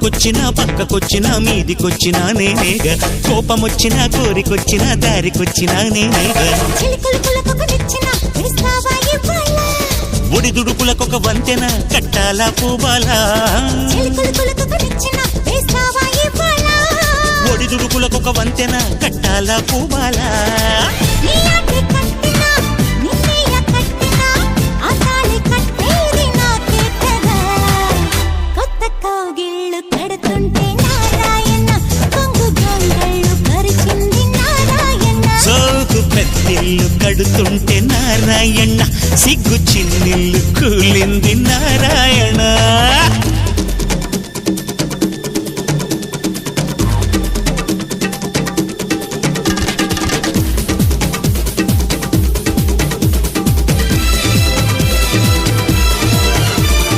ముందుకొచ్చినా పక్కకొచ్చినా మీదికొచ్చినా నేనేగా కోపమొచ్చినా కోరికొచ్చినా దారికొచ్చినా నేనేగా ఒడిదుడుకులకొక వంతెన కట్టాలా పూబాలా ఒడిదుడుకులకొక వంతెన కట్టాలా పూబాలా